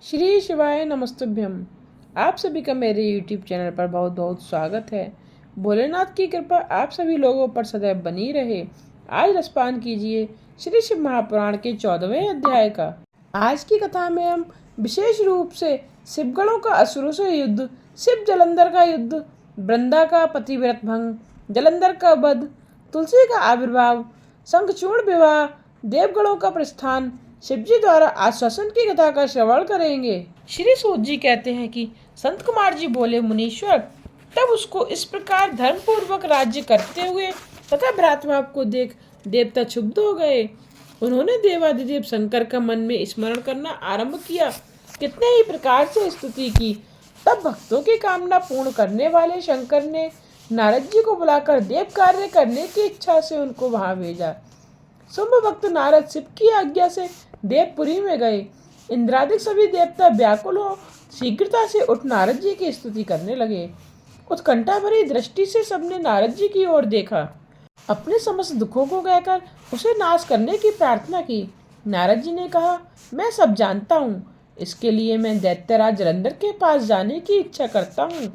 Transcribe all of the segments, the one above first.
श्री शिवाय नमस्तुभ्यम। आप सभी का मेरे YouTube चैनल पर बहुत बहुत स्वागत है। भोलेनाथ की कृपा आप सभी लोगों पर सदैव बनी रहे। आज रसपान कीजिए श्री शिव महापुराण के 14वें अध्याय का। आज की कथा में हम विशेष रूप से शिवगणों का असुरों से युद्ध, शिव जलंधर का युद्ध, वृंदा का पतिव्रत भंग, जलंधर का वध, तुलसी का आविर्भाव, शंखचूर्ण विवाह, देवगणों का प्रस्थान, शिवजी द्वारा आश्वासन की कथा का श्रवण करेंगे। श्री सूत जी कहते हैं कि संत कुमार जी बोले, मुनीश्वर, तब उसको इस प्रकार धर्म पूर्वक राज्य करते हुए तथा भ्रातृभाव को देख देवता क्षुब्ध हो गए। उन्होंने देवादिदेव शंकर का मन में स्मरण करना आरंभ किया, कितने ही प्रकार से स्तुति की। तब भक्तों की कामना पूर्ण करने वाले शंकर ने नारद जी को बुलाकर देव कार्य करने की इच्छा से उनको वहां भेजा। शुंभ भक्त नारद शिव की आज्ञा से देवपुरी में गए। इंद्रादिक सभी देवता व्याकुल हो शीघ्रता से उठ नारद जी की स्तुति करने लगे। उत्कंठा भरी दृष्टि से सबने नारद जी की ओर देखा, अपने समस्त दुखों को कहकर उसे नाश करने की प्रार्थना की। नारद जी ने कहा, मैं सब जानता हूँ, इसके लिए मैं दैत्यराज जलंधर के पास जाने की इच्छा करता हूँ।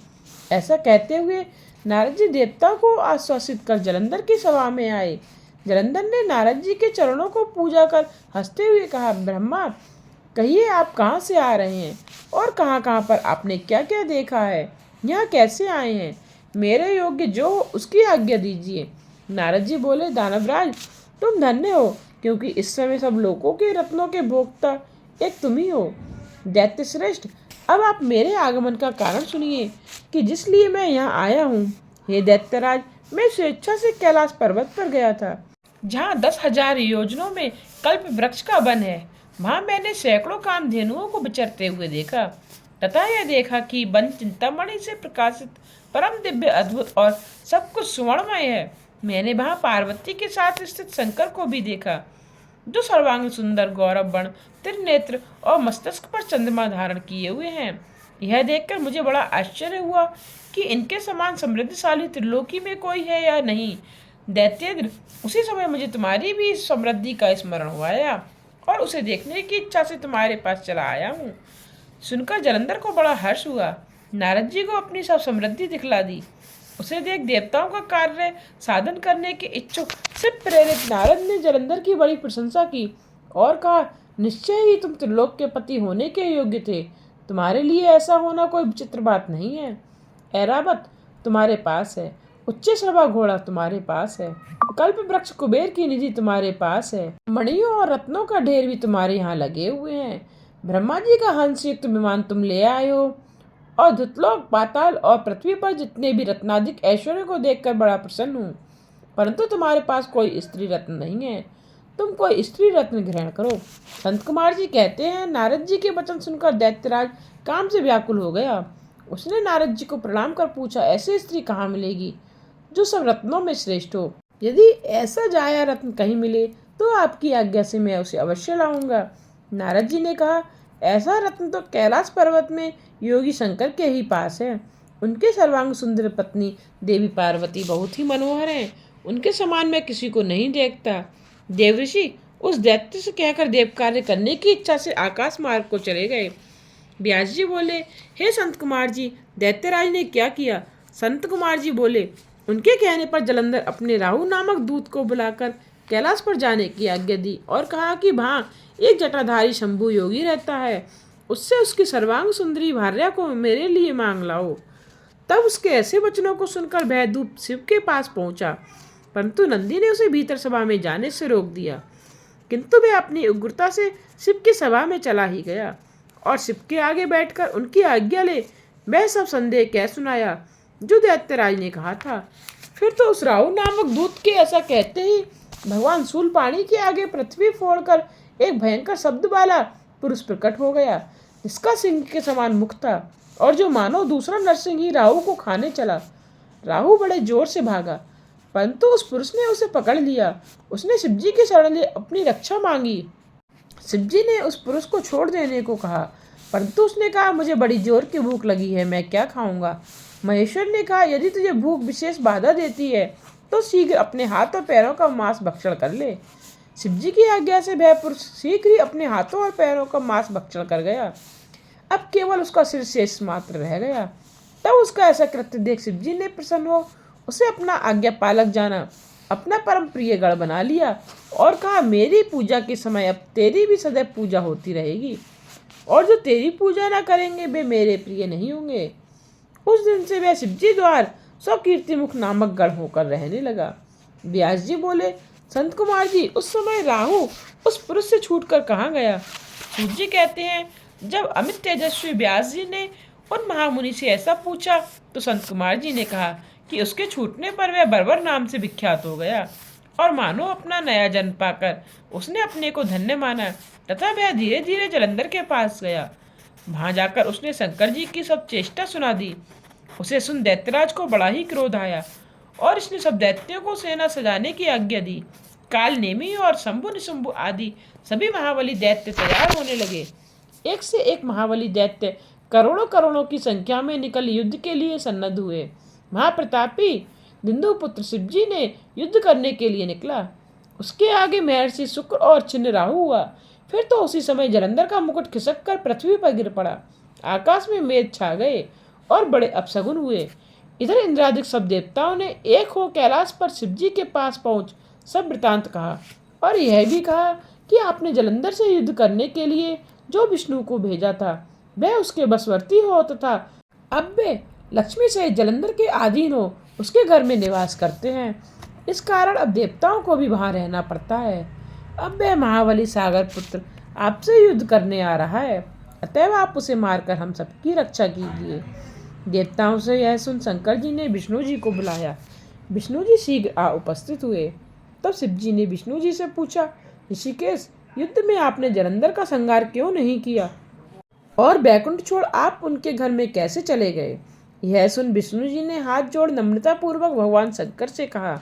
ऐसा कहते हुए नारद जी देवता को आश्वासित कर जलंधर की सभा में आए। जलंधर ने नारद जी के चरणों को पूजा कर हंसते हुए कहा, ब्रह्मा, कहिए आप कहाँ से आ रहे हैं और कहाँ कहाँ पर आपने क्या क्या देखा है, यहाँ कैसे आए हैं, मेरे योग्य जो हो उसकी आज्ञा दीजिए। नारद जी बोले, दानवराज, तुम धन्य हो, क्योंकि इस समय सब लोगों के रत्नों के भोक्ता एक तुम ही हो। दैत्य श्रेष्ठ, अब आप मेरे आगमन का कारण सुनिए कि जिस लिए मैं यहाँ आया हूँ। हे दैत्यराज, मैं स्वेच्छा से कैलाश पर्वत पर गया था, जहाँ 10,000 योजनों में कल्प वृक्ष का वन है। वहां मैंने सैकड़ों कामधेनुओं को विचरते हुए देखा तथा यह देखा कि वन चिंतामणि से प्रकाशित परम दिव्य अद्भुत और सब कुछ सुवर्णमय है। मैंने वहां पार्वती के साथ स्थित शंकर को भी देखा, जो सर्वांग सुंदर गौरव वर्ण त्रिनेत्र और मस्तिष्क पर चंद्रमा धारण किए हुए हैं। यह देखकर मुझे बड़ा आश्चर्य हुआ कि इनके समान समृद्धशाली त्रिलोकी में कोई है या नहीं। दैत्येंद्र, उसी समय मुझे तुम्हारी भी समृद्धि का स्मरण हुआ और उसे देखने की इच्छा से तुम्हारे पास चला आया हूँ। सुनकर जलंधर को बड़ा हर्ष हुआ। नारद जी को अपनी सब समृद्धि दिखला दी। उसे देख देवताओं का कार्य साधन करने के इच्छुक से प्रेरित नारद ने जलंधर की बड़ी प्रशंसा की और कहा, निश्चय ही तुम त्रिलोक के पति होने के योग्य थे। तुम्हारे लिए ऐसा होना कोई विचित्र बात नहीं है। ऐरावत तुम्हारे पास है, उच्च श्रवा घोड़ा तुम्हारे पास है, कल्प वृक्ष कुबेर की निधि तुम्हारे पास है, मणियों और रत्नों का ढेर भी तुम्हारे यहाँ लगे हुए हैं। ब्रह्मा जी का हंसयुक्त विमान तुम ले आए हो और धुतलोक, पाताल और पृथ्वी पर जितने भी रत्नाधिक ऐश्वर्य को देखकर बड़ा प्रसन्न हूँ। परंतु तुम्हारे पास कोई स्त्री रत्न नहीं है, तुम कोई स्त्री रत्न ग्रहण करो। संत कुमार जी कहते हैं, नारद जी के वचन सुनकर दैत्यराज काम से व्याकुल हो गया। उसने नारद जी को प्रणाम कर पूछा, ऐसी स्त्री कहाँ मिलेगी जो सब रत्नों में श्रेष्ठ हो? यदि ऐसा जाया रत्न कहीं मिले तो आपकी आज्ञा से मैं उसे अवश्य लाऊंगा। नारद जी ने कहा, ऐसा रत्न तो कैलाश पर्वत में योगी शंकर के ही पास है। उनके सर्वांग सुंदर पत्नी देवी पार्वती बहुत ही मनोहर है, उनके समान मैं किसी को नहीं देखता। देवऋषि उस दैत्य से कहकर देव कार्य करने की इच्छा से आकाश मार्ग को चले गए। व्यास जी बोले, हे संत कुमार जी, दैत्यराज ने क्या किया? संत कुमार जी बोले, उनके कहने पर जलंधर अपने राहु नामक दूत को बुलाकर कैलाश पर जाने की आज्ञा दी और कहा कि वहाँ एक जटाधारी शंभु योगी रहता है, उससे उसकी सर्वांग सुंदरी भार्या को मेरे लिए मांग लाओ। तब उसके ऐसे वचनों को सुनकर भयदूत शिव के पास पहुंचा, परंतु नंदी ने उसे भीतर सभा में जाने से रोक दिया। किंतु वह अपनी उग्रता से शिव की सभा में चला ही गया और शिव के आगे बैठकर उनकी आज्ञा ले वह सब संदेह कह सुनाया जो दैत्यराज ने कहा था। फिर तो उस राहु नामक दूत के ऐसा कहते ही भगवान शूलपाणी के आगे पृथ्वी फोड़कर एक भयंकर शब्द वाला पुरुष प्रकट हो गया, जिसका सिंह के समान मुख था और जो मानो दूसरा नरसिंह ही राहु को खाने चला। राहु बड़े जोर से भागा, परंतु उस पुरुष ने उसे पकड़ लिया। उसने शिवजी की शरण ले अपनी रक्षा मांगी। शिवजी ने उस पुरुष को छोड़ देने को कहा, परंतु उसने कहा, मुझे बड़ी जोर की भूख लगी है, मैं क्या खाऊंगा? महेश्वर ने कहा, यदि तुझे भूख विशेष बाधा देती है तो शीघ्र अपने हाथ और पैरों का मांस भक्षण कर ले। शिवजी की आज्ञा से वह पुरुष शीघ्र ही अपने हाथों और पैरों का मांस भक्षण कर गया। अब केवल उसका सिर शेष मात्र रह गया। तब उसका ऐसा कृत्य देख शिव जी ने प्रसन्न हो उसे अपना आज्ञा पालक जाना, अपना परम प्रिय गण बना लिया और कहा, मेरी पूजा के समय अब तेरी भी सदैव पूजा होती रहेगी, और जो तेरी पूजा ना करेंगे वे मेरे प्रिय नहीं होंगे। उस दिन से वह शिवजी द्वार स्वकीर्तिमुख नामक गढ़ होकर रहने लगा। व्यास जी बोले, संत कुमार जी, उस समय राहु उस पुरुष से छूटकर कहाँ गया? सूत जी कहते हैं, जब अमित तेजस्वी व्यास जी ने उन महामुनि से ऐसा पूछा तो संत कुमार जी ने कहा कि उसके छूटने पर वह बर्बर नाम से विख्यात हो गया, और मानो अपना नया जन्म पाकर उसने अपने को धन्य माना तथा वह धीरे धीरे जलंधर के पास गया। वहां जाकर उसने शंकर जी की सब चेष्टा सुना दी। उसे सुन दैत्यराज को बड़ा ही क्रोध आया और इसने सब दैत्यों को सेना सजाने की आज्ञा दी। काल नेमी और शंभु निशंभु आदि सभी महाबली दैत्य तैयार होने लगे। एक से एक महाबली दैत्य करोड़ों करोड़ों की संख्या में निकल युद्ध के लिए सन्नद्ध हुए। महाप्रतापी बिंदुपुत्र शिवजी ने युद्ध करने के लिए निकला। उसके आगे महर्षि शुक्र और छिन्न राहु हुआ। फिर तो उसी समय जलंधर का मुकुट खिसक कर पृथ्वी पर गिर पड़ा। आकाश में मेघ छा गए और बड़े अपशगुन हुए। इधर इंद्रादिक सब देवताओं ने एक हो कैलाश पर शिवजी के पास पहुंच सब वृतांत कहा, और यह भी कहा कि आपने जलंधर से युद्ध करने के लिए जो विष्णु को भेजा था वह उसके बसवर्ती हो तथा अब वे लक्ष्मी से जलंधर के अधीन हो उसके घर में निवास करते हैं। इस कारण अब देवताओं को भी वहां रहना पड़ता है। अब वह महाबली सागर पुत्र आपसे युद्ध करने आ रहा है, अतएव आप उसे मारकर हम सबकी रक्षा कीजिए। देवताओं से यह सुन शंकर जी ने विष्णु जी को बुलाया। विष्णु जी शीघ्र आ उपस्थित हुए। तब शिव जी ने विष्णु जी से पूछा, ऋषिकेश, युद्ध में आपने जलंधर का संहार क्यों नहीं किया और बैकुंठ छोड़ आप उनके घर में कैसे चले गए? यह सुन विष्णु जी ने हाथ जोड़ नम्रता पूर्वक भगवान शंकर से कहा,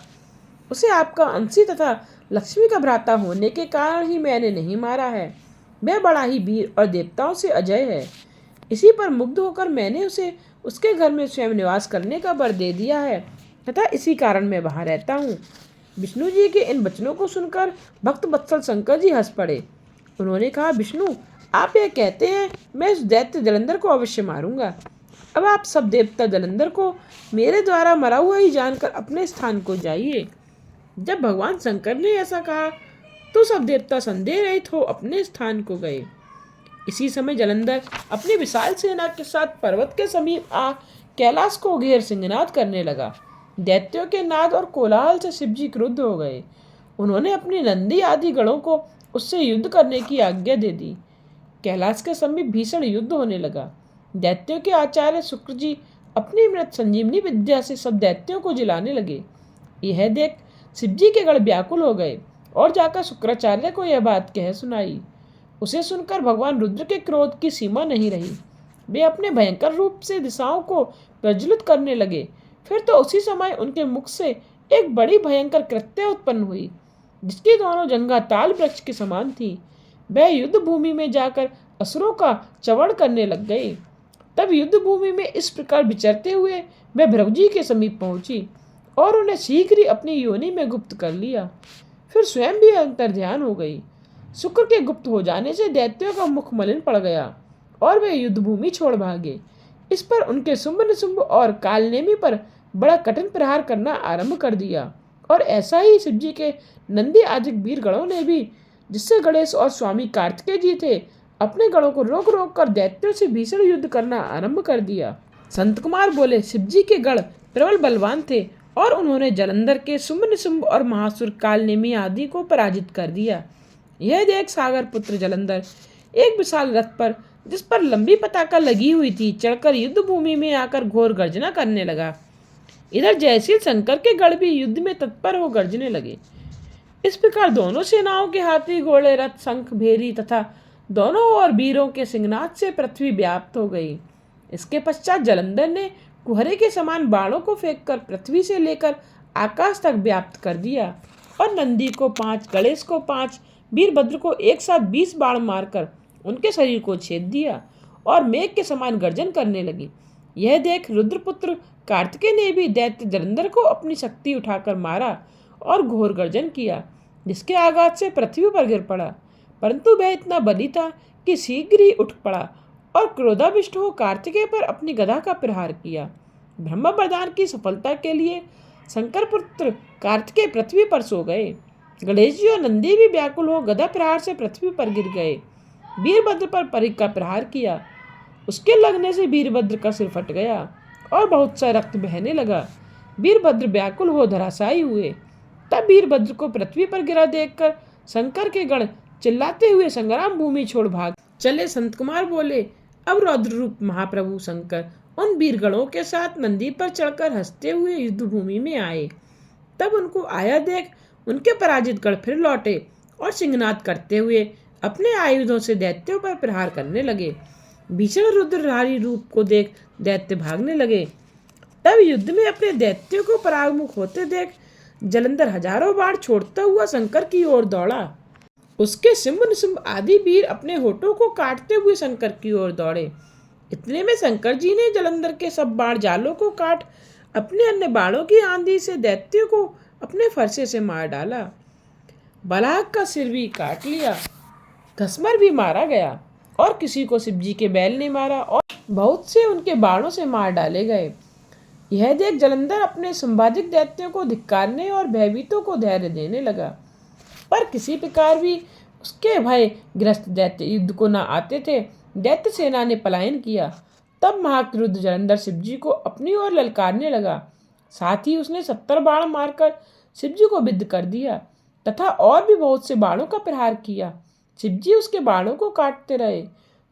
उसे आपका अंशी तथा लक्ष्मी का भ्राता होने के कारण ही मैंने नहीं मारा है। वह बड़ा ही वीर और देवताओं से अजय है। इसी पर मुग्ध होकर मैंने उसे उसके घर में स्वयं निवास करने का वर दे दिया है तथा इसी कारण मैं वहां रहता हूँ। विष्णु जी के इन वचनों को सुनकर भक्त वत्सल शंकर जी हंस पड़े। उन्होंने कहा, विष्णु, आप यह कहते हैं मैं इस दैत्य जलंधर को अवश्य मारूंगा। अब आप सब देवता जलंधर को मेरे द्वारा मरा हुआ ही जानकर अपने स्थान को जाइए। जब भगवान शंकर ने ऐसा कहा तो सब देवता संदेह रहित हो अपने स्थान को गए। इसी समय जलंधर अपनी विशाल सेना के साथ पर्वत के समीप आ कैलाश को घेर सिंहनाद करने लगा। दैत्यों के नाद और कोलाहल से शिवजी क्रुद्ध हो गए। उन्होंने अपनी नंदी आदि गणों को उससे युद्ध करने की आज्ञा दे दी। कैलाश के समीप भीषण युद्ध होने लगा। दैत्यों के आचार्य शुक्र जी अपनी मृत संजीवनी विद्या से सब दैत्यों को जिलाने लगे। यह देख शिवजी के गण व्याकुल हो गए और जाकर शुक्राचार्य को यह बात कह सुनाई। उसे सुनकर भगवान रुद्र के क्रोध की सीमा नहीं रही। वे अपने भयंकर रूप से दिशाओं को प्रज्वलित करने लगे। फिर तो उसी समय उनके मुख से एक बड़ी भयंकर कृत्या उत्पन्न हुई, जिसकी दोनों जंघा ताल वृक्ष के समान थी। वह युद्ध भूमि में जाकर असुरों का चवड़ करने लग गए। तब युद्ध भूमि में इस प्रकार विचरते हुए वह भृगु जी के समीप पहुंची और उन्हें शीघ्र ही अपनी योनि में गुप्त कर लिया। फिर स्वयं भी अंतर ध्यान हो गई। शुक्र के गुप्त हो जाने से दैत्यों का मुख मलिन पड़ गया और वे युद्ध भूमि छोड़ भागे। इस पर उनके शुंभ निशुंभ और कालनेमी पर बड़ा कठिन प्रहार करना आरंभ कर दिया। और ऐसा ही शिवजी के नंदी आदि वीर गणों ने भी, जिससे गणेश और स्वामी कार्तिकेय जी थे, अपने गणों को रोक रोक कर दैत्यों से भीषण युद्ध करना आरंभ कर दिया। संत कुमार बोले, शिवजी के गण प्रबल बलवान थे और उन्होंने जलंधर के शुंभ निशुंभ और महासुर कालनेमी आदि को पराजित कर दिया। यह देख सागर पुत्र जलंधर एक विशाल रथ पर, जिस पर लंबी पताका लगी हुई थी, चढ़कर युद्ध भूमि में आकर घोर गर्जना करने लगा। इधर जयशील शंकर के गण भी युद्ध में तत्पर हो गर्जने लगे। इस प्रकार दोनों सेनाओं के हाथी घोड़े रथ शंख भेरी तथा दोनों और वीरों के सिंहनाद से पृथ्वी व्याप्त हो गई। इसके पश्चात जलंधर ने कुहरे के समान बाणों को फेंककर पृथ्वी से लेकर आकाश तक व्याप्त कर दिया और नंदी को 5, गणेश को 5, वीरभद्र को एक साथ 20 बाण मारकर उनके शरीर को छेद दिया और मेघ के समान गर्जन करने लगी। यह देख रुद्रपुत्र कार्तिकेय ने भी दैत्य जलंधर को अपनी शक्ति उठाकर मारा और घोर गर्जन किया, जिसके आघात से पृथ्वी पर गिर पड़ा। परंतु वह इतना बली था कि शीघ्र ही उठ पड़ा और क्रोधाविष्ट हो कार्तिकेय पर अपनी गदा का प्रहार किया। ब्रह्म वरदान की सफलता के लिए शंकर पुत्र कार्तिकेय पृथ्वी पर सो गए। गणेश जी और नंदी भी व्याकुल हो गदा प्रहार से पृथ्वी पर गिर गए। वीरभद्र पर परिघ का प्रहार किया। उसके लगने से वीरभद्र का सिर फट गया और बहुत सा रक्त बहने लगा। वीरभद्र व्याकुल हो धराशायी हुए। तब वीरभद्र को पृथ्वी पर गिरा देखकर शंकर के गण चिल्लाते हुए संग्राम भूमि छोड़ भाग चले। संत कुमार बोले, अब रौद्र रूप महाप्रभु शंकर उन वीरगणों के साथ नंदी पर चढ़कर हंसते हुए युद्ध भूमि में आए। तब उनको आया देख उनके पराजित गण फिर लौटे और सिंहनाद करते हुए अपने आयुधों से दैत्यों पर प्रहार करने लगे। भीषण रुद्रधारी रूप को देख दैत्य भागने लगे। तब युद्ध में अपने दैत्यों को परामुख होते देख जलंधर हजारों बाण छोड़ता हुआ शंकर की ओर दौड़ा। उसके सिंह निशुंभ आदि वीर अपने होठों को काटते हुए शंकर की ओर दौड़े। इतने में शंकर जी ने जलंधर के सब बाण जालों को काट अपने अन्य बाणों की आंधी से दैत्यों को अपने फरसे से मार डाला। बलाक का सिर भी काट लिया, घसमर भी मारा गया और किसी को शिव जी के बैल ने मारा और बहुत से उनके बाणों से मार डाले गए। यह देख जलंधर अपने संभाजित दैत्यों को धिक्कारने और भयभीतों को धैर्य देने लगा, पर किसी प्रकार भी उसके भय ग्रस्त दैत्य युद्ध को न आते थे। दैत्य सेना ने पलायन किया। तब महाक्रुद्ध जलंधर शिवजी को अपनी ओर ललकारने लगा। साथ ही उसने 70 बाण मारकर शिवजी को विद्ध कर दिया तथा और भी बहुत से बाणों का प्रहार किया। शिवजी उसके बाणों को काटते रहे,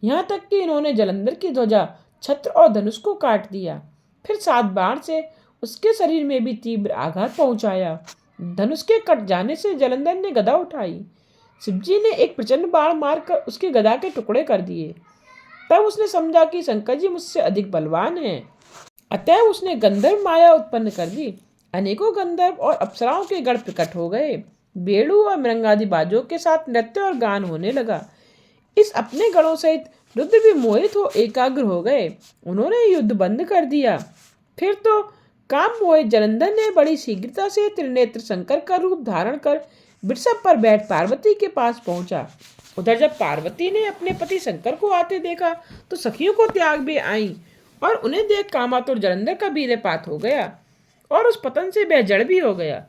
यहाँ तक कि इन्होंने जलंधर की ध्वजा, छत्र और धनुष को काट दिया। फिर 7 बाण से उसके शरीर में भी तीव्र आघात पहुंचाया। धनुष के कट जाने से जलंधर ने गदा उठाई। शिवजी ने एक प्रचंड बाण मारकर उसकी गदा के टुकड़े कर दिए। तब उसने समझा कि शंकर जी मुझसे अधिक बलवान हैं। अतः उसने गंधर्व माया उत्पन्न कर दी। अनेकों गंधर्व और अप्सराओं के गण प्रकट हो गए। बेड़ू और मृंगादि बाजों के साथ नृत्य और गान होने लगा। इस अपने गणों सहित रुद्र भी मोहित हो एकाग्र हो गए। उन्होंने युद्ध बंद कर दिया। फिर तो काम मोहित जलंधर ने बड़ी शीघ्रता से त्रिनेत्र शंकर का रूप धारण कर वृषभ पर बैठ पार्वती के पास पहुंचा। उधर जब पार्वती ने अपने पति शंकर को आते देखा तो सखियों को त्याग भी आई और उन्हें देख कामातुर जलंधर का वीर्यपात हो गया और उस पतन से वह जड़ भी हो गया।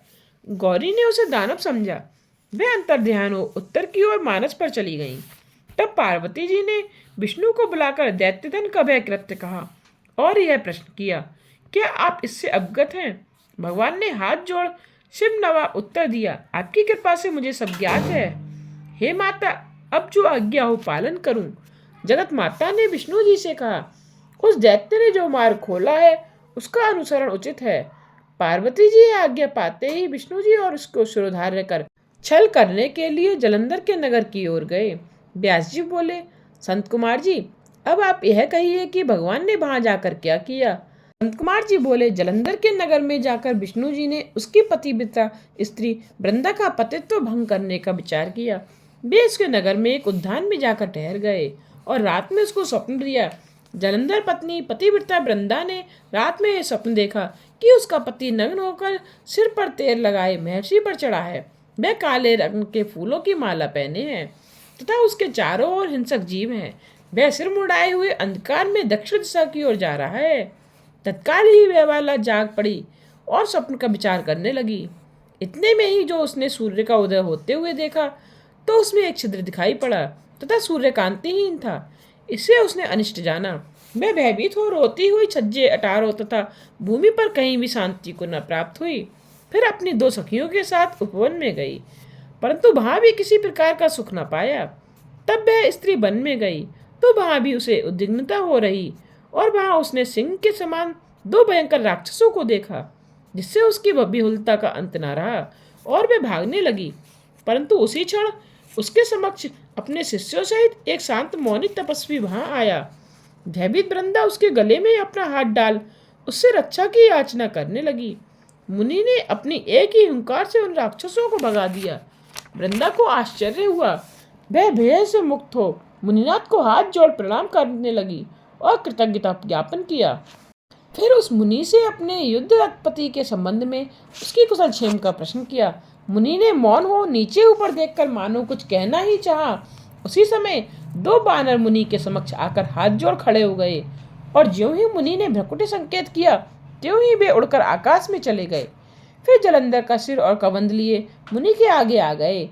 गौरी ने उसे दानव समझा। वह अंतर्ध्यान हो उत्तर की ओर मानस पर चली गई। तब पार्वती जी ने विष्णु को बुलाकर दैत्यधन का वह कृत्य कहा और यह प्रश्न किया, क्या आप इससे अवगत हैं? भगवान ने हाथ जोड़ शिव नवा उत्तर दिया, आपकी कृपा से मुझे सब ज्ञात है। हे माता, अब जो आज्ञा हो पालन करूं। जगत माता ने विष्णु जी से कहा, उस दैत्य ने जो मार्ग खोला है उसका अनुसरण उचित है। पार्वती जी आज्ञा पाते ही विष्णु जी और उसको शिरोधार्य कर छल करने के लिए जलंधर के नगर की ओर गए। व्यास जी बोले, संत कुमार जी, अब आप यह कहिए कि भगवान ने वहां जाकर क्या किया? संत कुमार जी बोले, जलंधर के नगर में जाकर विष्णु जी ने उसकी पतिव्रता स्त्री वृंदा का पतित्व भंग करने का विचार किया। वे उसके नगर में एक उद्यान में जाकर ठहर गए और रात में उसको स्वप्न दिया। जलंधर पत्नी पतिव्रता वृंदा ने रात में यह स्वप्न देखा कि उसका पति नग्न होकर सिर पर तेल लगाए महर्षि पर चढ़ा है। वह काले रंग के फूलों की माला पहने हैं तथा उसके चारों ओर हिंसक जीव हैं। वह सिर मुड़ाए हुए अंधकार में दक्षिण दिशा की ओर जा रहा है। तत्काल ही वह बाला जाग पड़ी और स्वप्न का विचार करने लगी। इतने में ही जो उसने सूर्य का उदय होते हुए देखा तो उसमें एक छिद्र दिखाई पड़ा तथा सूर्य कांतिहीन था। इससे उसने अनिष्ट जाना। वह भयभीत हो रोती हुई छज्जे अटारो तथा भूमि पर कहीं भी शांति को न प्राप्त हुई। फिर अपनी 2 सखियों के साथ उपवन में गई, परंतु वहां भी किसी प्रकार का सुख न पाया। तब वह स्त्री वन में गई तो वहां भी उसे उद्विग्नता हो रही और वहां उसने सिंह के समान 2 भयंकर राक्षसों को देखा, जिससे उसकी विहुलता का अंत न रहा और वह भागने लगी। परंतु उसी क्षण उसके समक्ष अपने शिष्यों सहित एक शांत मौनी तपस्वी वहां आया। भयभीत वृंदा उसके गले में अपना हाथ डाल उससे रक्षा की याचना करने लगी। मुनि ने अपनी एक ही हुंकार से उन राक्षसों को भगा दिया। वृंदा को आश्चर्य हुआ। वह भय से मुक्त हो मुनिनाथ को हाथ जोड़ प्रणाम करने लगी और कृतज्ञता ज्ञापन किया। फिर उस मुनि से अपने युद्ध पति के संबंध में उसकी कुशल क्षेम का प्रश्न किया। मुनि ने मौन हो नीचे ऊपर देखकर मानो कुछ कहना ही चाहा। उसी समय दो बानर मुनि के समक्ष आकर हाथ जोड़ खड़े हो गए और ज्यों ही मुनि ने भ्रकुटी संकेत किया त्यों ही वे उड़कर आकाश में चले गए। फिर जलंधर का सिर और कबंध लिए मुनि के आगे आ गए।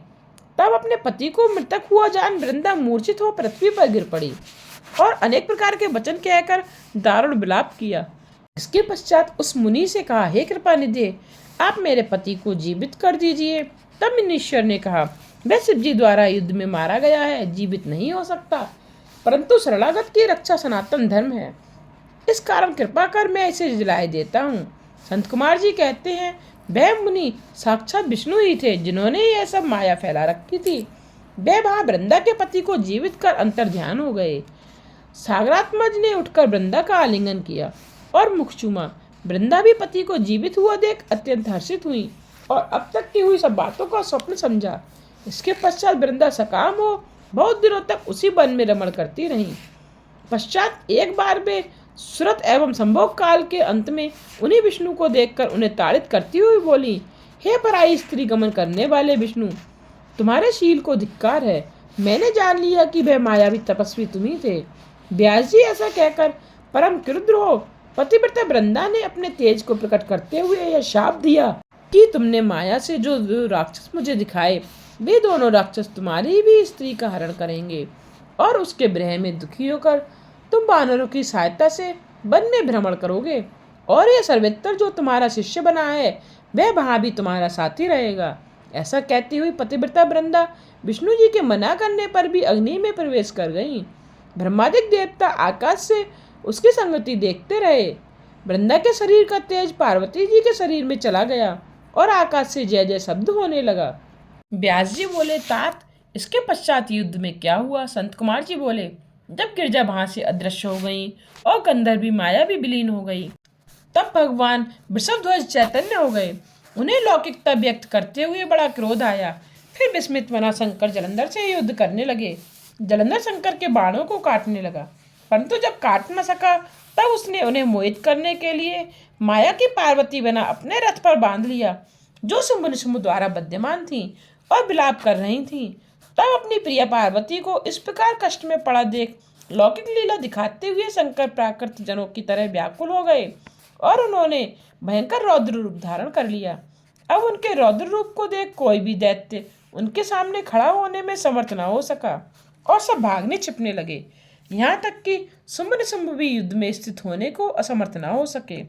तब अपने पति को मृतक हुआ जान वृंदा मूर्छित हो पृथ्वी पर गिर पड़ी और अनेक प्रकार के वचन कहकर दारुण विलाप किया। इसके पश्चात उस मुनि से कहा, हे कृपा निधि, आप मेरे पति को जीवित कर दीजिए। तब मुनीश्वर ने कहा, वह शिव जी द्वारा युद्ध में मारा गया है, जीवित नहीं हो सकता, परंतु शरणागत की रक्षा सनातन धर्म है, इस कारण कृपा कर मैं इसे जिलाए देता हूँ। संत कुमार जी कहते हैं, वह मुनि साक्षात विष्णु ही थे जिन्होंने यह सब माया फैला रखी थी। वह वहां वृंदा के पति को जीवित कर अंतर ध्यान हो गए। सागरात्मज ने उठकर वृंदा का आलिंगन किया और मुख चूमा। वृंदा भी पति को जीवित हुआ देख अत्यंत हर्षित हुई और अब तक की हुई सब बातों का स्वप्न समझा। इसके पश्चात वृंदा सकाम हो बहुत दिनों तक उसी वन में रमण करती रही। पश्चात एक बार वे सुरत एवं संभोग काल के अंत में उन्हीं विष्णु को देखकर उन्हें ताड़ित करती हुई बोली, हे पराई स्त्री गमन करने वाले विष्णु, तुम्हारे शील को धिक्कार है। मैंने जान लिया कि वह मायावी तपस्वी तुम ही थे। व्यास जी ऐसा कहकर परम क्रुद्ध हो पतिव्रता वृंदा ने अपने तेज को प्रकट करते हुए यह शाप दिया कि तुमने माया से जो राक्षस मुझे दिखाए, वे दोनों राक्षस तुम्हारी भी स्त्री का हरण करेंगे और उसके ब्रह में दुखी होकर तुम वानरों की सहायता से वन में भ्रमण करोगे और यह सर्वेत्तर जो तुम्हारा शिष्य बना है वह वहां भी तुम्हारा साथी रहेगा। ऐसा कहती हुई पतिव्रता वृंदा विष्णु जी के मना करने पर भी अग्नि में प्रवेश कर गईं। ब्रह्मादिक देवता आकाश से उसकी संगति देखते रहे। वृंदा के शरीर का तेज पार्वती जी के शरीर में चला गया और आकाश से जय जय शब्द होने लगा। व्यास जी बोले, तात इसके पश्चात युद्ध में क्या हुआ? संत कुमार जी बोले, जब गिरजा वहां से अदृश्य हो गई और गंधर्वी माया भी विलीन हो गई, तब भगवान वृषभध्वज चैतन्य हो गए। उन्हें लौकिकता व्यक्त करते हुए बड़ा क्रोध आया। फिर विस्मित मना शंकर जलंधर से युद्ध करने लगे। जलंधर शंकर के बाणों को काटने लगा, परंतु जब काट न सका तब उसने उन्हें मोहित करने के लिए माया की पार्वती बना अपने रथ पर बांध लिया, जो शुंभ निशुंभ द्वारा विद्यमान थी और विलाप कर रही थी। तब अपनी प्रिय पार्वती को इस प्रकार कष्ट में पड़ा देख लौकिक लीला दिखाते हुए शंकर प्राकृत जनों की तरह व्याकुल हो गए और उन्होंने भयंकर रौद्र रूप धारण कर लिया। अब उनके रौद्र रूप को देख कोई भी दैत्य उनके सामने खड़ा होने में समर्थ न हो सका और सब भागने छिपने लगे, यहाँ तक कि शुंभ निशुंभ भी युद्ध में स्थित होने को असमर्थ न हो सके।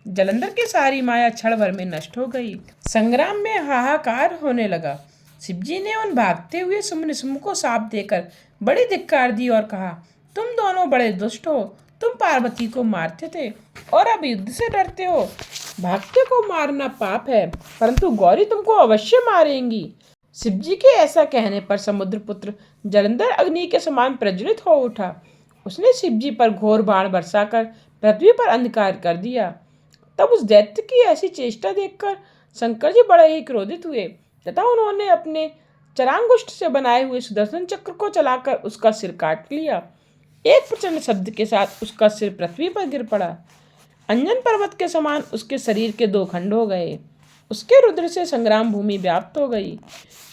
जलंधर की सारी माया क्षण भर में नष्ट हो गई। संग्राम में हाहाकार होने लगा। शिवजी ने उन भागते हुए शुंभ निशुंभ को शाप देकर बड़ी धिक्कार दी और कहा, तुम दोनों बड़े दुष्ट हो। तुम पार्वती को मारते थे और अब युद्ध से डरते हो। भागते को मारना पाप है, परंतु गौरी तुमको अवश्य मारेंगी। शिवजी के ऐसा कहने पर समुद्रपुत्र जलंधर अग्नि के समान प्रज्वलित हो उठा। उसने शिवजी पर घोर बाण बरसाकर पृथ्वी पर अंधकार कर दिया। तब उस दैत्य की ऐसी चेष्टा देखकर शंकर जी बड़े ही क्रोधित हुए तथा उन्होंने अपने चरांगुष्ठ से बनाए हुए सुदर्शन चक्र को चलाकर उसका सिर काट लिया। एक प्रचंड शब्द के साथ उसका सिर पृथ्वी पर गिर पड़ा। अंजन पर्वत के समान उसके शरीर के दो खंड हो गए। उसके रुद्र से संग्राम भूमि व्याप्त हो गई।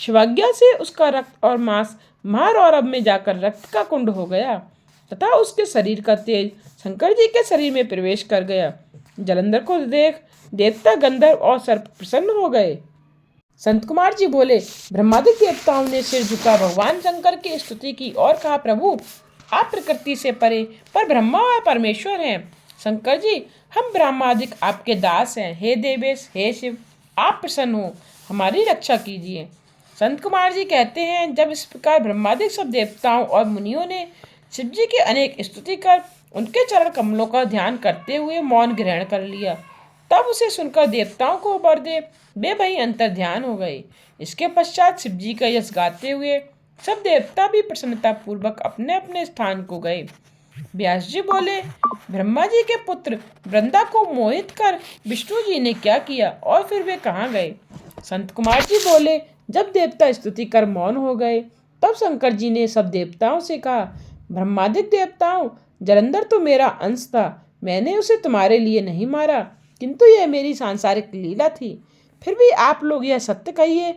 शिवाज्ञा से उसका रक्त और मांस महारौरव में जाकर रक्त का कुंड हो गया तथा उसके शरीर का तेज शंकर जी के शरीर में प्रवेश कर गया। जलंधर को देख देवता गंधर्व और सर्प प्रसन्न हो गए। संत कुमार जी बोले, ब्रह्मादिक देवताओं ने सिर झुका भगवान शंकर की स्तुति की और कहा, प्रभु आप प्रकृति से परे पर ब्रह्मा और परमेश्वर हैं। शंकर जी, हम ब्रह्मादिक आपके दास हैं। हे देवेश, हे शिव, आप प्रसन्न हो, हमारी रक्षा कीजिए। संत कुमार जी कहते हैं, जब इस प्रकार ब्रह्मादिक सब देवताओं और मुनियों ने शिव जी की अनेक स्तुति कर उनके चरण कमलों का ध्यान करते हुए मौन ग्रहण कर लिया, तब उसे सुनकर देवताओं को वर दे वे वहीं अंतर ध्यान हो गए। इसके पश्चात शिव जी का यश गाते हुए सब देवता भी प्रसन्नता पूर्वक अपने अपने स्थान को गए। व्यास जी बोले, ब्रह्मा जी के पुत्र वृंदा को मोहित कर विष्णु जी ने क्या किया और फिर वे कहाँ गए? संत कुमार जी बोले, जब देवता स्तुति कर मौन हो गए तब शंकर जी ने सब देवताओं से कहा, ब्रह्मादिक देवताओं, जलंधर तो मेरा अंश था। मैंने उसे तुम्हारे लिए नहीं मारा, किंतु यह मेरी सांसारिक लीला थी। फिर भी आप लोग यह सत्य कहिए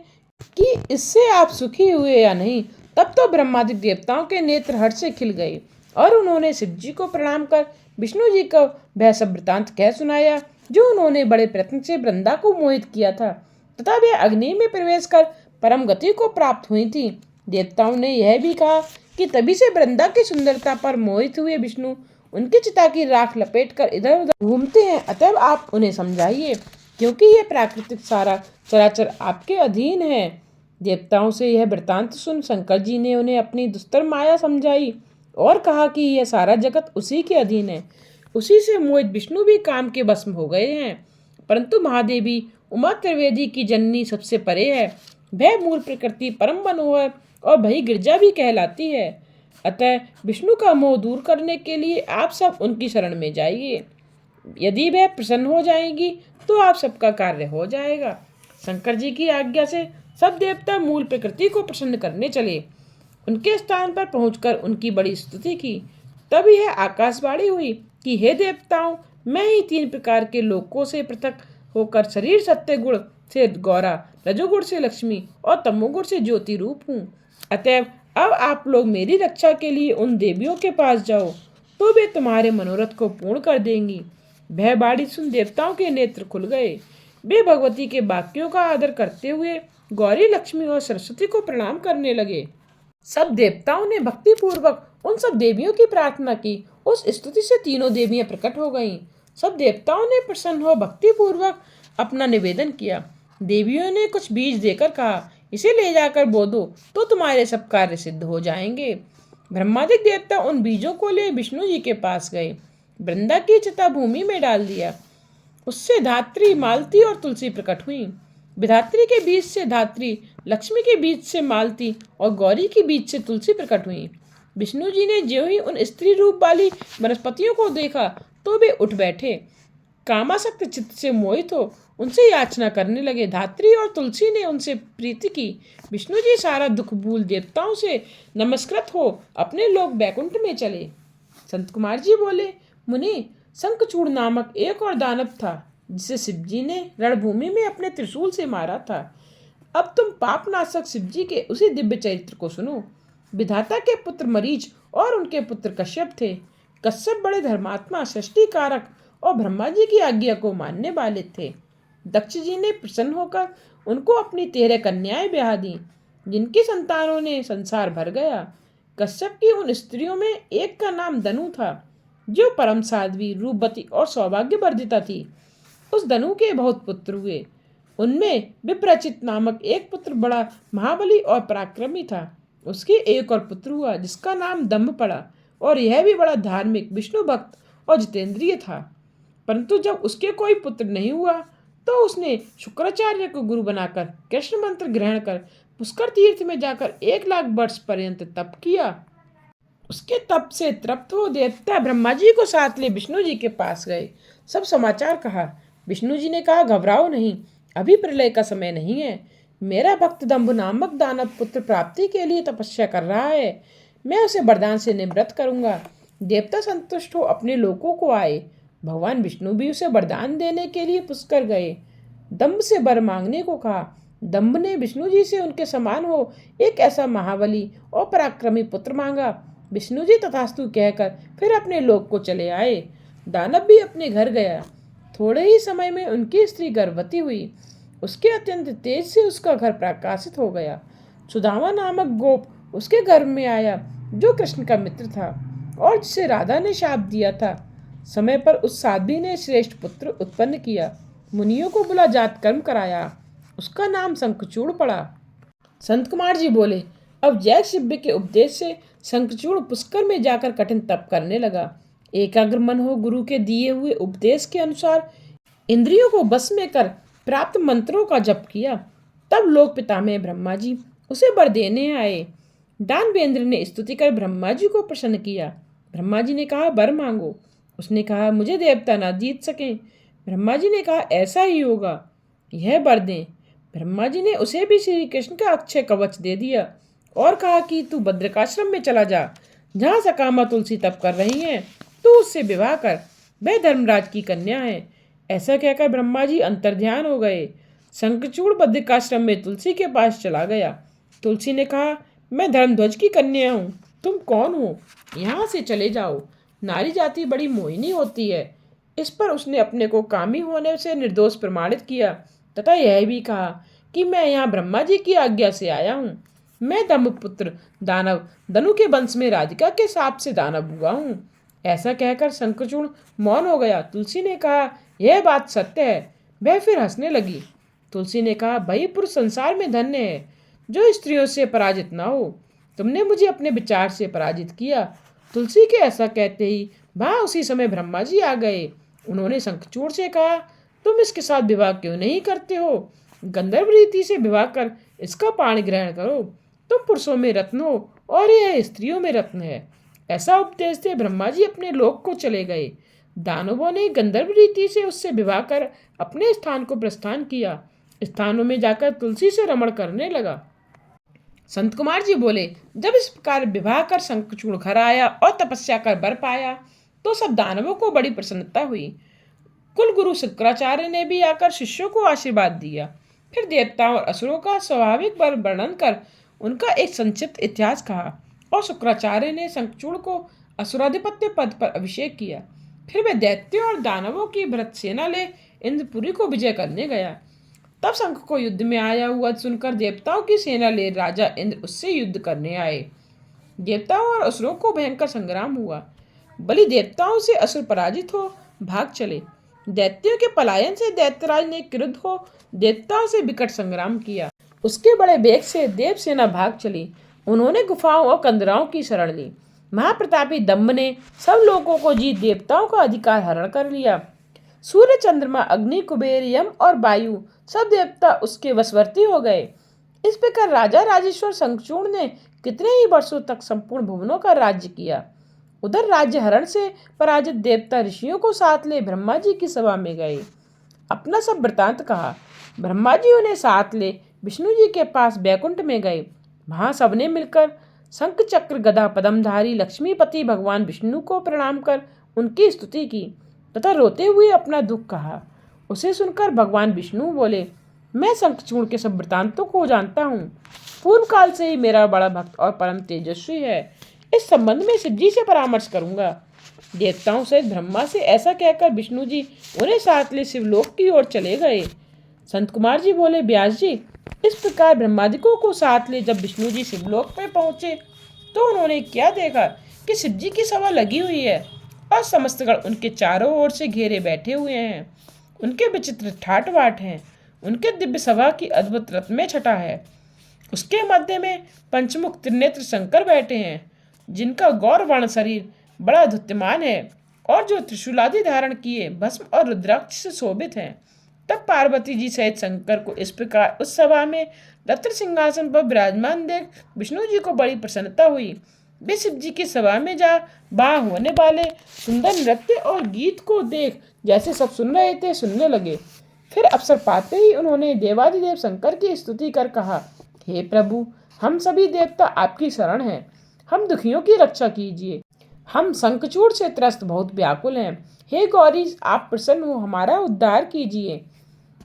कि इससे आप सुखी हुए या नहीं। तब तो ब्रह्मादि देवताओं के नेत्र हर्ष से खिल गए और उन्होंने शिव जी को प्रणाम कर विष्णु जी को वह सब वृतांत कह सुनाया जो उन्होंने बड़े प्रयत्न से वृंदा को मोहित किया था तथा वे अग्नि में प्रवेश कर परम गति को प्राप्त हुई थी। देवताओं ने यह भी कहा कि तभी से वृंदा की सुंदरता पर मोहित हुए विष्णु उनकी चिता की राख लपेट कर इधर उधर घूमते हैं, अतएव आप उन्हें समझाइए क्योंकि यह प्राकृतिक सारा चराचर आपके अधीन है। देवताओं से यह वृतांत सुन शंकर जी ने उन्हें अपनी दुस्तर माया समझाई और कहा कि यह सारा जगत उसी के अधीन है। उसी से मोहित विष्णु भी काम के वश हो गए हैं, परंतु महादेवी उमा त्रिवेदी की जननी सबसे परे है। वह मूल प्रकृति परम मनोहर और भई गिरजा भी कहलाती है। अतः विष्णु का मोह दूर करने के लिए आप सब उनकी शरण में जाइए। यदि वह प्रसन्न हो जाएंगी तो आप सबका कार्य हो जाएगा। शंकर जी की आज्ञा से सब देवता मूल प्रकृति को प्रसन्न करने चले। उनके स्थान पर पहुंचकर उनकी बड़ी स्तुति की। तब यह आकाशवाणी हुई कि हे देवताओं, मैं ही 3 प्रकार के लोकों से पृथक होकर शरीर सत्य गुण से गौरा, रजोगुण से लक्ष्मी और तमोगुण से ज्योति रूप हूँ। अतएव अब आप लोग मेरी रक्षा के लिए उन देवियों के पास जाओ तो वे तुम्हारे मनोरथ को पूर्ण कर देंगी। वह बाड़ी सुन देवताओं के नेत्र खुल गए। वे भगवती के वाक्यों का आदर करते हुए गौरी, लक्ष्मी और सरस्वती को प्रणाम करने लगे। सब देवताओं ने भक्ति पूर्वक उन सब देवियों की प्रार्थना की। उस स्तुति से तीनों देवियां प्रकट हो गईं। सब देवताओं ने प्रसन्न हो भक्ति पूर्वक अपना निवेदन किया। देवियों ने कुछ बीज देकर कहा, इसे ले जाकर बो दो तो तुम्हारे सब कार्य सिद्ध हो जाएंगे। ब्रह्मादिक देवता उन बीजों को ले विष्णु जी के पास गए। वृंदा की चिता भूमि में डाल दिया। उससे धात्री, मालती और तुलसी प्रकट हुई। विधात्री के बीच से धात्री, लक्ष्मी के बीच से मालती और गौरी के बीच से तुलसी प्रकट हुई। विष्णु जी ने ज्यों ही उन स्त्री रूप वाली वनस्पतियों को देखा तो वे उठ बैठे। कामासक्त चित्त से मोहित हो उनसे याचना करने लगे। धात्री और तुलसी ने उनसे प्रीति की। विष्णु जी सारा दुख भूल देवताओं से नमस्कृत हो अपने लोक बैकुंठ में चले। संत कुमार जी बोले, मुनि, शंखचूड़ नामक एक और दानव था जिसे शिव जी ने रणभूमि में अपने त्रिशूल से मारा था। अब तुम पापनाशक शिव जी के उसी दिव्य चरित्र को सुनो। विधाता के पुत्र मरीच और उनके पुत्र कश्यप थे। कश्यप बड़े धर्मात्मा, सृष्टि कारक और ब्रह्मा जी की आज्ञा को मानने वाले थे। दक्ष जी ने प्रसन्न होकर उनको अपनी 13 कन्याएं ब्याह दी, जिनकी संतानों ने संसार भर गया। कश्यप की उन स्त्रियों में एक का नाम दनु था, जो परम साध्वी, रूपवती और सौभाग्यवर्धिता थी। उस दनु के बहुत पुत्र हुए। उनमें विप्रचित नामक एक पुत्र बड़ा महाबली और पराक्रमी था। उसके एक और पुत्र हुआ जिसका नाम दंभ पड़ा, और यह भी बड़ा धार्मिक, विष्णु भक्त और जितेंद्रिय था। परंतु जब उसके कोई पुत्र नहीं हुआ तो उसने शुक्राचार्य को गुरु बनाकर कृष्ण मंत्र ग्रहण कर पुष्कर तीर्थ में जाकर 1 लाख वर्ष पर्यंत तप किया। उसके तप से तृप्त हो देवता ब्रह्मा जी को साथ ले विष्णु जी के पास गए। सब समाचार कहा। विष्णु जी ने कहा, घबराओ नहीं, अभी प्रलय का समय नहीं है। मेरा भक्त दंभ नामक दानव पुत्र प्राप्ति के लिए तपस्या कर रहा है। मैं उसे वरदान से निवृत्त करूंगा। देवता संतुष्ट हो अपने लोकों को आए। भगवान विष्णु भी उसे वरदान देने के लिए पुष्कर गए। दंभ से वर मांगने को कहा। दंभ ने विष्णु जी से उनके समान हो एक ऐसा महाबली और पराक्रमी पुत्र मांगा। विष्णु जी तथास्तु कहकर फिर अपने लोक को चले आए। दानव भी अपने घर गया। थोड़े ही समय में उनकी स्त्री गर्भवती हुई। उसके अत्यंत तेज से उसका घर प्रकाशित हो गया। सुदामा नामक गोप उसके गर्भ में आया, जो कृष्ण का मित्र था और जिसे राधा ने शाप दिया था। समय पर उस साध्वी ने श्रेष्ठ पुत्र उत्पन्न किया। मुनियों को बुला जात कर्म कराया। उसका नाम शंखचूड़ पड़ा। संत कुमार जी बोले, अब जय शिव्य के उपदेश से शंखचूड़ पुष्कर में जाकर कठिन तप करने लगा। एकाग्र मन हो गुरु के दिए हुए उपदेश के अनुसार इंद्रियों को बस में कर प्राप्त मंत्रों का जप किया। तब लोक पितामह ब्रह्मा जी उसे वर देने आए। दानवेंद्र ने स्तुति कर ब्रह्मा जी को प्रसन्न किया। ब्रह्मा जी ने कहा, वर मांगो। उसने कहा, मुझे देवता ना जीत सके। ब्रह्मा जी ने कहा, ऐसा ही होगा, यह वर दें। ब्रह्मा जी ने उसे भी श्री कृष्ण का अक्षय कवच दे दिया और कहा कि तू बद्रिकाश्रम में चला जा, जहाँ सकामा तुलसी तप कर रही हैं, तू उससे विवाह कर, वह धर्मराज की कन्या है। ऐसा कहकर ब्रह्मा जी अंतर्ध्यान हो गए। शंखचूड़ बद्रिकाश्रम में तुलसी के पास चला गया। तुलसी ने कहा, मैं धर्मध्वज की कन्या हूँ। तुम कौन हो? यहाँ से चले जाओ। नारी जाति बड़ी मोहिनी होती है। इस पर उसने अपने को कामी होने से निर्दोष प्रमाणित किया तथा यह भी कहा कि मैं यहाँ ब्रह्मा जी की आज्ञा से आया हूँ। मैं दम्भपुत्र दानव दनु के वंश में राधिका के शाप से दानव हुआ हूँ। ऐसा कहकर शंखचूड़ मौन हो गया। तुलसी ने कहा, यह बात सत्य है। वह फिर हंसने लगी। तुलसी ने कहा, भाई पुरुष संसार में धन्य है जो स्त्रियों से पराजित ना हो। तुमने मुझे अपने विचार से पराजित किया। तुलसी के ऐसा कहते ही वहां उसी समय ब्रह्मा जी आ गए। उन्होंने शंखचूड़ से कहा, तुम इसके साथ विवाह क्यों नहीं करते हो? गंधर्व रीति से विवाह कर इसका पाणी ग्रहण करो। तुम पुरुषों में रत्न हो और यह स्त्रियों में रत्न है। ऐसा उपदेश दे ब्रह्मा जी अपने लोक को चले गए। दानवों ने गंधर्व रीति से उससे विवाह कर अपने स्थान को प्रस्थान किया। स्थानों में जाकर तुलसी से रमण करने लगा। संत कुमार जी बोले, जब इस प्रकार विवाह कर शंखचूड़ घर आया और तपस्या कर वर पाया तो सब दानवों को बड़ी प्रसन्नता हुई। कुल गुरु शुक्राचार्य ने भी आकर शिष्यों को आशीर्वाद दिया। फिर देवताओं और असुरों का स्वाभाविक वर्णन कर उनका एक संक्षिप्त इतिहास कहा और शुक्राचार्य ने शंखचूड़ को असुराधिपत्य पद पर अभिषेक किया। फिर वह दैत्यों और दानवों की भरत सेना ले इंद्रपुरी को विजय करने गया। तब शंख को युद्ध में आया हुआ सुनकर देवताओं की सेना ले राजा इंद्र उससे युद्ध करने आए। देवताओं और असुरों को भयंकर संग्राम हुआ। बलि देवताओं से असुर पराजित हो भाग चले। दैत्यों के पलायन से दैत्यराज ने क्रुद्ध हो देवताओं से विकट संग्राम किया। उसके बड़े वेग से देव सेना भाग चली। उन्होंने गुफाओं और कंदराओं की शरण ली। महाप्रतापी दम्भ ने सब लोगों को जीत देवताओं का अधिकार हरण कर लिया। सूर्य, चंद्रमा, अग्नि, कुबेर, यम और वायु सब देवता उसके वशवर्ती हो गए। इस प्रकार राजा राजेश्वर शंखचूड़ ने कितने ही वर्षों तक संपूर्ण भुवनों का राज्य किया। उधर राज्य हरण से पराजित देवता ऋषियों को साथ ले ब्रह्मा जी की सभा में गए। अपना सब वृतांत कहा। ब्रह्मा जी उन्हें साथ ले विष्णु जी के पास बैकुंठ में गए। वहां सबने मिलकर शंख चक्र गदा पद्मधारी लक्ष्मीपति भगवान विष्णु को प्रणाम कर उनकी स्तुति की तथा रोते हुए अपना दुख कहा। उसे सुनकर भगवान विष्णु बोले, मैं शंखचूड़ के सब वृतांतों को जानता हूँ। पूर्व काल से ही मेरा बड़ा भक्त और परम तेजस्वी है। इस संबंध में शिव जी से परामर्श करूंगा। देवताओं सहित ब्रह्मा से ऐसा कहकर विष्णु जी उन्हें साथ ले शिवलोक की ओर चले गए। संत कुमार जी बोले, व्यास जी, इस प्रकार ब्रह्मादिकों को साथ ले जब विष्णु जी शिवलोक पे पहुंचे तो उन्होंने क्या देखा कि शिव जी की सभा लगी हुई है और समस्त गण उनके चारों ओर से घेरे बैठे हुए हैं। उनके विचित्र ठाट बाट हैं। उनके दिव्य सभा की अद्भुत रत्न छटा है। उसके मध्य में पंचमुख त्रिनेत्र शंकर बैठे हैं, जिनका गौरवर्ण शरीर बड़ा धुत्यमान है और जो त्रिशूलादि धारण किए भस्म और रुद्राक्ष से शोभित हैं। तब पार्वती जी सहित शंकर को इस प्रकार उस सभा में रत्न सिंहासन पर विराजमान देख विष्णु जी को बड़ी प्रसन्नता हुई। वे शिव जी की सभा में जा वहां होने वाले सुंदर नृत्य और गीत को देख जैसे सब सुन रहे थे सुनने लगे। फिर अवसर पाते ही उन्होंने देवादिदेव शंकर की स्तुति कर कहा, हे प्रभु, हम सभी देवता आपकी शरण हैं। हम दुखियों की रक्षा कीजिए। हम शंखचूड़ से त्रस्त बहुत व्याकुल हैं। हे गौरी, आप प्रसन्न हो हमारा उद्धार कीजिए।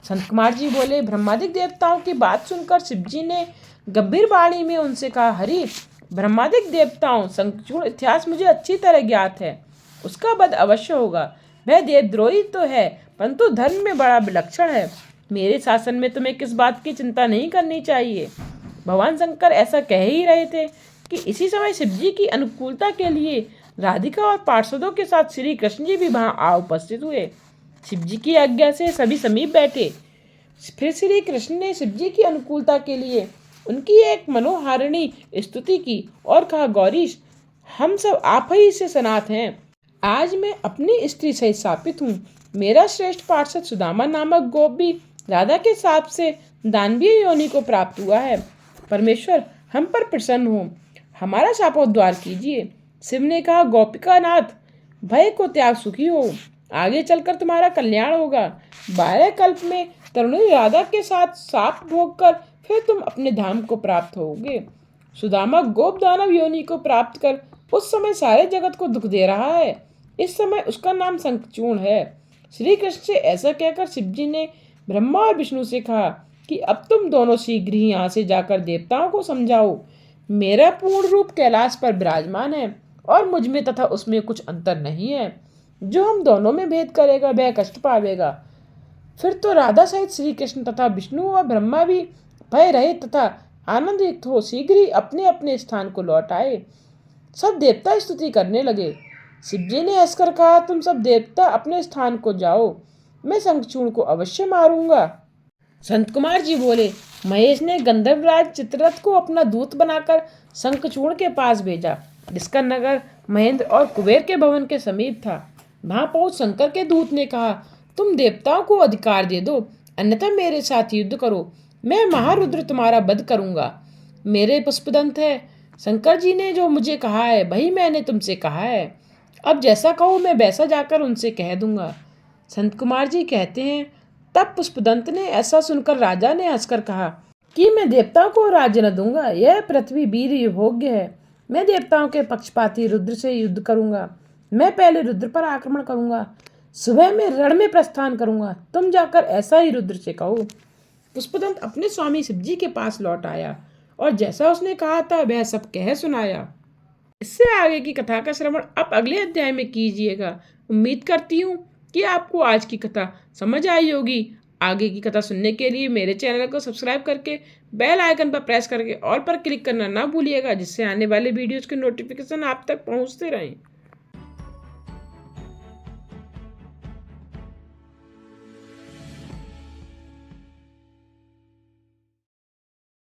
संत कुमार जी बोले, ब्रह्मादिक देवताओं की बात सुनकर शिव जी ने गंभीर वाणी में उनसे कहा, हरि, ब्रह्मादिक देवताओं शंखचूड़ इतिहास मुझे अच्छी तरह ज्ञात है। उसका वध अवश्य होगा। वह देवद्रोही तो है परंतु धर्म में बड़ा विलक्षण है। मेरे शासन में तुम्हें किस बात की चिंता नहीं करनी चाहिए। भगवान शंकर ऐसा कह ही रहे थे कि इसी समय शिव जी की अनुकूलता के लिए राधिका और पार्षदों के साथ श्री कृष्ण जी भी वहां आ उपस्थित हुए। शिव जी की आज्ञा से सभी समीप बैठे। फिर श्री कृष्ण ने शिव जी की अनुकूलता के लिए उनकी एक मनोहारिणी स्तुति की और कहा, गौरीश, हम सब आप ही से सनात हैं। आज मैं अपनी स्त्री सहित शापित हूँ। मेरा श्रेष्ठ पार्षद सुदामा नामक गोप भी राधा के साप से दानवीय योनि को प्राप्त हुआ है। परमेश्वर, हम पर प्रसन्न हो, हमारा शापोद्धार कीजिए। शिव ने कहा, गोपिका नाथ, भय को त्याग सुखी हो। आगे चलकर तुम्हारा कल्याण होगा। 12 कल्प में तरुणी राधा के साथ शाप भोग कर फिर तुम अपने धाम को प्राप्त होगे। सुदामा गोप दानव योनि को प्राप्त कर उस समय सारे जगत को दुख दे रहा है। इस समय उसका नाम शंखचूड़ है। श्री कृष्ण से ऐसा कहकर शिव जी ने ब्रह्मा और विष्णु से कहा कि अब तुम दोनों शीघ्र ही यहाँ से जाकर देवताओं को समझाओ मेरा पूर्ण रूप कैलाश पर विराजमान है और मुझ में तथा उसमें कुछ अंतर नहीं है। जो हम दोनों में भेद करेगा वह कष्ट पावेगा। फिर तो राधा सहित श्री कृष्ण तथा विष्णु और ब्रह्मा भी भय रहित तथा आनंद युक्त हो शीघ्र ही अपने अपने स्थान को लौट आए। सब देवता स्तुति करने लगे। शिव जी ने हंसकर कहा, तुम सब देवता अपने स्थान को जाओ, मैं शंखचूर्ण को अवश्य मारूंगा। संत कुमार जी बोले, महेश ने गंधर्वराज चित्ररथ को अपना दूत बनाकर शंखचूर्ण के पास भेजा, जिसका नगर महेंद्र और कुबेर के भवन के समीप था। वहां पहुंच शंकर के दूत ने कहा, तुम देवताओं को अधिकार दे दो, अन्यथा मेरे साथ युद्ध करो, मैं महारुद्र तुम्हारा वध करूंगा। मेरे पुष्पदंत है, शंकर जी ने जो मुझे कहा है वही मैंने तुमसे कहा है। अब जैसा कहो मैं वैसा जाकर उनसे कह दूंगा। संत कुमार जी कहते हैं, तब पुष्पदंत ने ऐसा सुनकर राजा ने हंसकर कहा कि मैं देवताओं को राज्य न दूंगा, यह पृथ्वी वीर भोग्य है। मैं देवताओं के पक्षपाती रुद्र से युद्ध करूंगा। मैं पहले रुद्र पर आक्रमण करूंगा, सुबह में रण में प्रस्थान करूंगा, तुम जाकर ऐसा ही रुद्र से कहो। पुष्पदंत अपने स्वामी शिव जी के पास लौट आया और जैसा उसने कहा था वह सब कह सुनाया। इससे आगे की कथा का श्रवण आप अगले अध्याय में कीजिएगा। उम्मीद करती हूँ कि आपको आज की कथा समझ आई होगी। आगे की कथा सुनने के लिए मेरे चैनल को सब्सक्राइब करके बेल आइकन पर प्रेस करके ऑल पर क्लिक करना ना भूलिएगा, जिससे आने वाले वीडियोज़ के नोटिफिकेशन आप तक पहुँचते रहें।